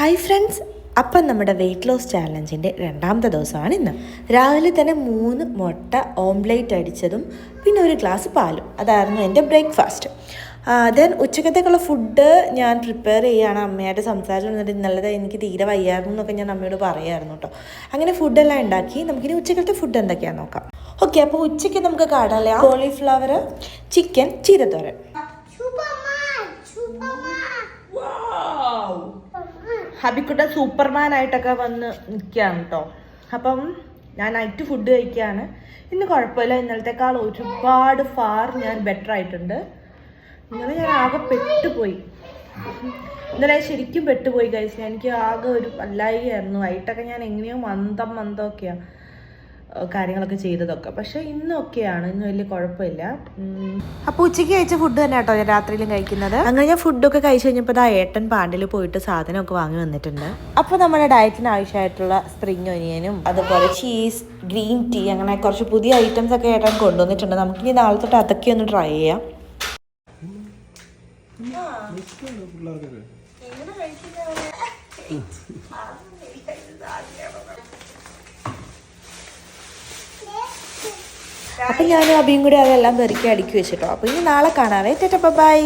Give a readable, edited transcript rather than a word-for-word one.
Hi friends, അപ്പം നമ്മുടെ weight loss ചാലഞ്ചിൻ്റെ രണ്ടാമത്തെ ദിവസമാണ് ഇന്ന്. രാവിലെ തന്നെ 3 മുട്ട ഓംലേറ്റ് അടിച്ചതും പിന്നെ ഒരു ഗ്ലാസ് പാലും, അതായിരുന്നു എൻ്റെ ബ്രേക്ക്ഫാസ്റ്റ്. ദെൻ ഉച്ചക്കത്തേക്കുള്ള ഫുഡ് ഞാൻ പ്രിപ്പയർ ചെയ്യുകയാണ്. അമ്മയായിട്ട് സംസാരിച്ചിരുന്നിട്ട് ഇന്നലത്തെ എനിക്ക് തീരെ വയ്യായിരുന്നു എന്നൊക്കെ ഞാൻ അമ്മയോട് പറയായിരുന്നു കേട്ടോ. അങ്ങനെ ഫുഡെല്ലാം ഉണ്ടാക്കി. നമുക്കിനി ഉച്ചക്കത്തെ ഫുഡ് എന്തൊക്കെയാണെന്ന് നോക്കാം. ഓക്കെ, അപ്പോൾ ഉച്ചയ്ക്ക് നമുക്ക് കടല, കോളിഫ്ലവർ, ചിക്കൻ, ചീരത്തോരൻ. ഹബിക്കുട്ട സൂപ്പർമാനായിട്ടൊക്കെ വന്ന് നിൽക്കുകയാണ് കേട്ടോ. അപ്പം ഞാൻ നൈറ്റ് ഫുഡ് കഴിക്കുകയാണ്. ഇന്ന് കുഴപ്പമില്ല, ഇന്നലത്തേക്കാൾ ഒരുപാട് ഫാർ ഞാൻ ബെറ്റർ ആയിട്ടുണ്ട്. ഇന്നലെ ഞാൻ ആകെ പെട്ടുപോയി. ഇന്നലെ ശരിക്കും പെട്ടുപോയി കഴിച്ചു. എനിക്ക് ആകെ ഒരു വല്ലായികയായിരുന്നു. വൈകിട്ടൊക്കെ ഞാൻ എങ്ങനെയോ മന്ദമൊക്കെയാണ് കാര്യങ്ങളൊക്കെ ചെയ്തതൊക്കെ. പക്ഷെ ഇന്നൊക്കെയാണ്, ഇന്ന് വലിയ കുഴപ്പമില്ല. അപ്പോൾ ഉച്ചയ്ക്ക് കഴിച്ച ഫുഡ് തന്നെ കേട്ടോ ഞാൻ രാത്രിയിലും കഴിക്കുന്നത്. അങ്ങനെ ഞാൻ ഫുഡൊക്കെ കഴിച്ച് കഴിഞ്ഞപ്പോൾ ഏട്ടൻ പാണ്ടിൽ പോയിട്ട് സാധനമൊക്കെ വാങ്ങി വന്നിട്ടുണ്ട്. അപ്പോൾ നമ്മുടെ ഡയറ്റിന് ആവശ്യമായിട്ടുള്ള സ്പ്രിംഗ് ഒനിയനും അതുപോലെ ചീസ്, ഗ്രീൻ ടീ, അങ്ങനെ കുറച്ച് പുതിയ ഐറ്റംസ് ഒക്കെ ഏട്ടൻ കൊണ്ടുവന്നിട്ടുണ്ട്. നമുക്കിനി നാളെ തൊട്ട് അതൊക്കെ ഒന്ന് ട്രൈ ചെയ്യാം. അപ്പം ഞാനും അബിയും കൂടി അതെല്ലാം പെറുക്കി അടുക്കി വെച്ചിട്ടോ. അപ്പോൾ ഇനി നാളെ കാണാവേ. ടാറ്റാ, ബൈ.